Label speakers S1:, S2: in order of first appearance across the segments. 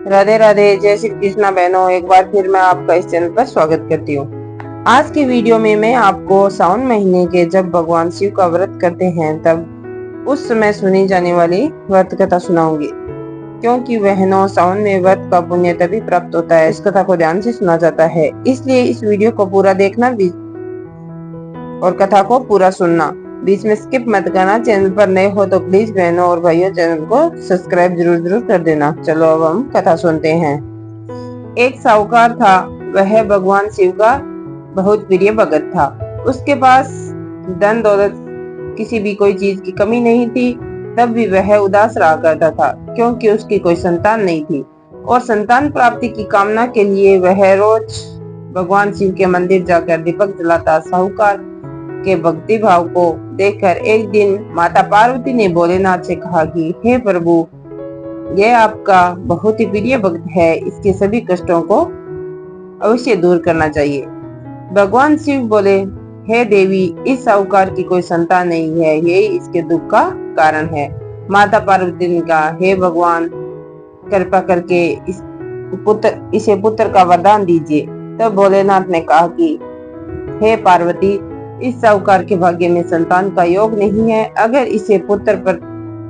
S1: राधे राधे, जय श्री कृष्णा बहनों। एक बार फिर मैं आपका इस चैनल पर स्वागत करती हूँ। आज की वीडियो में मैं आपको सावन महीने के जब भगवान शिव का व्रत करते हैं तब उस समय सुनी जाने वाली व्रत कथा सुनाऊंगी, क्योंकि बहनों सावन में व्रत का पुण्य तभी प्राप्त होता है इस कथा को ध्यान से सुना जाता है। इसलिए इस वीडियो को पूरा देखना और कथा को पूरा सुनना, बीच में स्किप मत करना। चैनल पर नए हो तो प्लीज बहनों और भाइयों चैनल को सब्सक्राइब जरूर कर देना। चलो अब हम कथा सुनते हैं। एक साहूकार था, वह भगवान शिव का बहुत प्रिय भगत था। उसके पास धन दौलत किसी भी कोई चीज की कमी नहीं थी, तब भी वह उदास रहा करता था क्योंकि उसकी कोई संतान नहीं थी और संतान प्राप्ति की कामना के लिए वह रोज भगवान शिव के मंदिर जाकर दीपक जलाता। साहूकार के भक्ति भाव को देखकर एक दिन माता पार्वती ने भोलेनाथ से कहा कि हे प्रभु, यह आपका बहुत ही प्रिय भक्त है, इसके सभी कष्टों को अवश्य दूर करना चाहिए। भगवान शिव बोले, हे देवी, इस साहूकार की कोई संतान नहीं है, यही इसके दुख का कारण है। माता पार्वती ने कहा, हे भगवान, कृपा करके इसे पुत्र का वरदान दीजिए। तब भोलेनाथ ने कहा कि हे पार्वती, इस साहूकार के भाग्य में संतान का योग नहीं है। अगर इसे पुत्र पर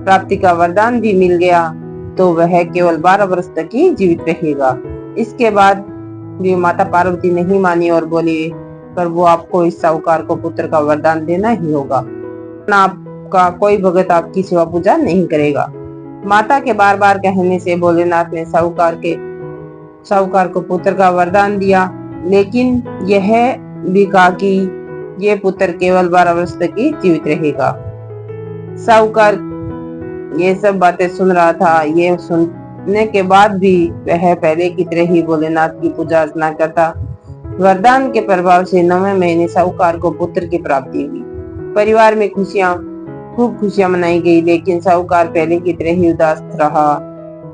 S1: प्राप्ति का वरदान भी मिल गया तो वह केवल 12 वर्ष तक ही जीवित रहेगा। इसके बाद भी माता पार्वती नहीं मानी और बोली, प्रभु, आपको इस साहूकार को पुत्र का वरदान देना ही होगा, आपका कोई भगत आपकी सेवा पूजा नहीं करेगा। माता के बार बार कहने से भोलेनाथ ने साहूकार को पुत्र का वरदान दिया, लेकिन यह भी कहा कि ये पुत्र केवल 12 वर्ष तक ही जीवित रहेगा। साहूकार ये सब बातें सुन रहा था। ये सुनने के बाद भी वह पहले की तरह ही भोलेनाथ की पूजा अर्चना करता। वरदान के प्रभाव से 9वें महीने साहूकार को पुत्र की प्राप्ति हुई। परिवार में खूब खुशियां मनाई गई, लेकिन साहूकार पहले की तरह ही उदास रहा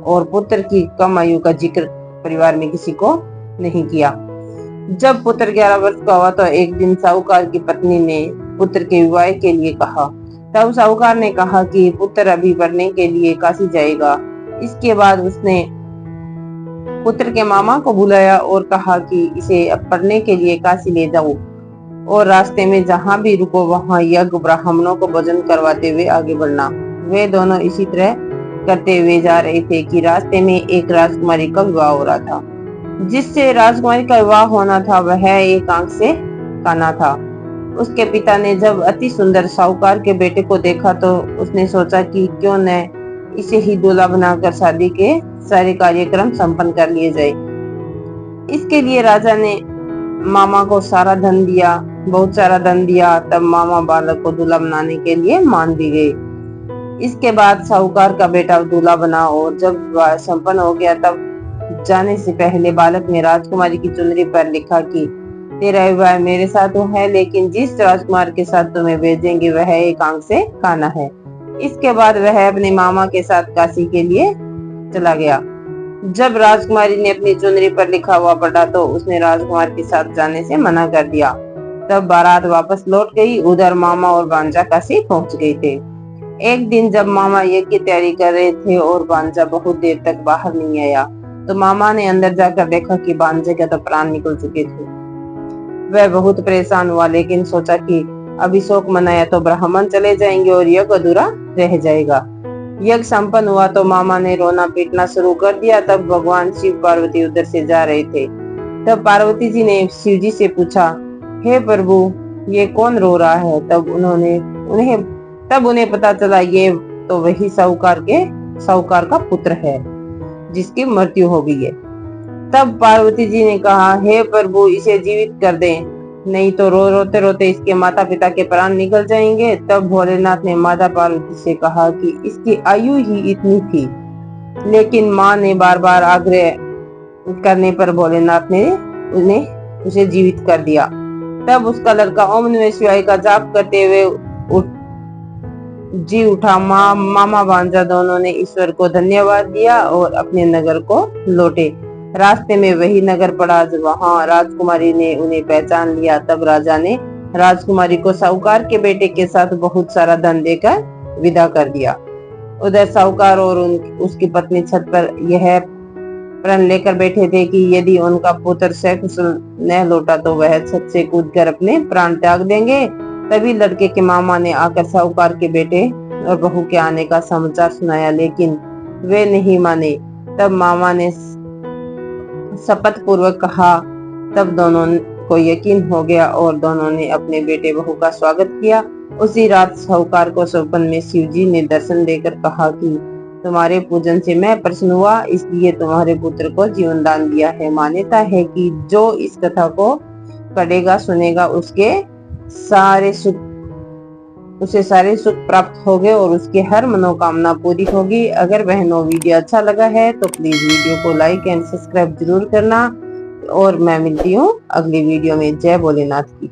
S1: और पुत्र की कम आयु का जिक्र परिवार में किसी को नहीं किया। जब पुत्र 11 वर्ष का हुआ तो एक दिन साहूकार की पत्नी ने पुत्र के विवाह के लिए कहा। तब साहूकार ने कहा कि पुत्र अभी पढ़ने के लिए काशी जाएगा। इसके बाद उसने पुत्र के मामा को बुलाया और कहा कि इसे अब पढ़ने के लिए काशी ले जाओ और रास्ते में जहाँ भी रुको वहाँ यज्ञ ब्राह्मणों को भोजन करवाते हुए आगे बढ़ना। वे दोनों इसी तरह करते हुए जा रहे थे कि रास्ते में एक राजकुमारी का विवाह हो रहा था। जिससे राजकुमारी का विवाह होना था वह एक आंख से काना था। उसके पिता ने जब अति सुंदर साहूकार के बेटे को देखा तो उसने सोचा कि क्यों न इसे ही दूल्हा बनाकर शादी के सारे कार्यक्रम संपन्न कर लिए जाए। इसके लिए राजा ने मामा को सारा धन दिया, बहुत सारा धन दिया। तब मामा बालक को दूल्हा बनाने के लिए मान भी गए। इसके बाद साहूकार का बेटा दूल्हा बना और जब विवाह संपन्न हो गया तब जाने से पहले बालक ने राजकुमारी की चुनरी पर लिखा कि तेरा विवाह मेरे साथ तो है, लेकिन जिस राजकुमार के साथ तुम्हें भेजेंगे वह एक आंख से काना है। इसके बाद वह अपने मामा के साथ काशी के लिए चला गया। जब राजकुमारी ने अपनी चुनरी पर लिखा हुआ पढ़ा तो उसने राजकुमार के साथ जाने से मना कर दिया। तब बारात वापस लौट गई। उधर मामा और भांजा काशी पहुंच गए थे। एक दिन जब मामा यज्ञ की तैयारी कर रहे थे और भांजा बहुत देर तक बाहर नहीं आया तो मामा ने अंदर जाकर देखा कि भांजे का तो प्राण निकल चुके थे। वह बहुत परेशान हुआ, लेकिन सोचा कि अभी शोक मनाया तो ब्राह्मण चले जाएंगे और यज्ञ अधूरा रह जाएगा। यज्ञ संपन्न हुआ तो मामा ने रोना पीटना शुरू कर दिया। तब भगवान शिव पार्वती उधर से जा रहे थे। तब पार्वती जी ने शिव जी से पूछा, हे प्रभु, ये कौन रो रहा है? तब उन्हें पता चला ये तो वही साहूकार का पुत्र है जिसकी मृत्यु हो गई है। तब पार्वती जी ने कहा, हे प्रभु, इसे जीवित कर दें, नहीं तो रोते रोते इसके माता पिता के प्राण निकल जाएंगे। तब भोलेनाथ ने माता पार्वती से कहा कि इसकी आयु ही इतनी थी, लेकिन माँ ने बार बार आग्रह करने पर भोलेनाथ ने उसे जीवित कर दिया। तब उसका लड़का ओम नमः शिवाय का जाप करते हुए जी उठा। मामा भांजा दोनों ने ईश्वर को धन्यवाद दिया और अपने नगर को लौटे। रास्ते में वही नगर पड़ा वहां राजकुमारी ने उन्हें पहचान लिया। तब राजा ने राजकुमारी को साहूकार के बेटे के साथ बहुत सारा धन देकर विदा कर दिया। उधर साहूकार और उसकी पत्नी छत पर यह प्रण लेकर बैठे थे कि यदि उनका पुत्र सकुशल न लौटा तो वह छत से कूदकर अपने प्राण त्याग देंगे। तभी लड़के के मामा ने आकर साहूकार के बेटे और बहू के आने का समाचार सुनाया, लेकिन वे नहीं माने। तब मामा ने शपथ पूर्वक कहा। तब दोनों को यकीन हो गया और दोनों ने अपने बेटे बहू का स्वागत किया। उसी रात साहूकार को स्वप्न में शिवजी ने दर्शन देकर कहा कि तुम्हारे पूजन से मैं प्रसन्न हुआ, इसलिए तुम्हारे पुत्र को जीवन दान दिया है। मान्यता है कि जो इस कथा को पढ़ेगा सुनेगा उसे सारे सुख प्राप्त होंगे और उसकी हर मनोकामना पूरी होगी। अगर बहनों वीडियो अच्छा लगा है तो प्लीज वीडियो को लाइक एंड सब्सक्राइब जरूर करना और मैं मिलती हूँ अगली वीडियो में। जय भोलेनाथ की।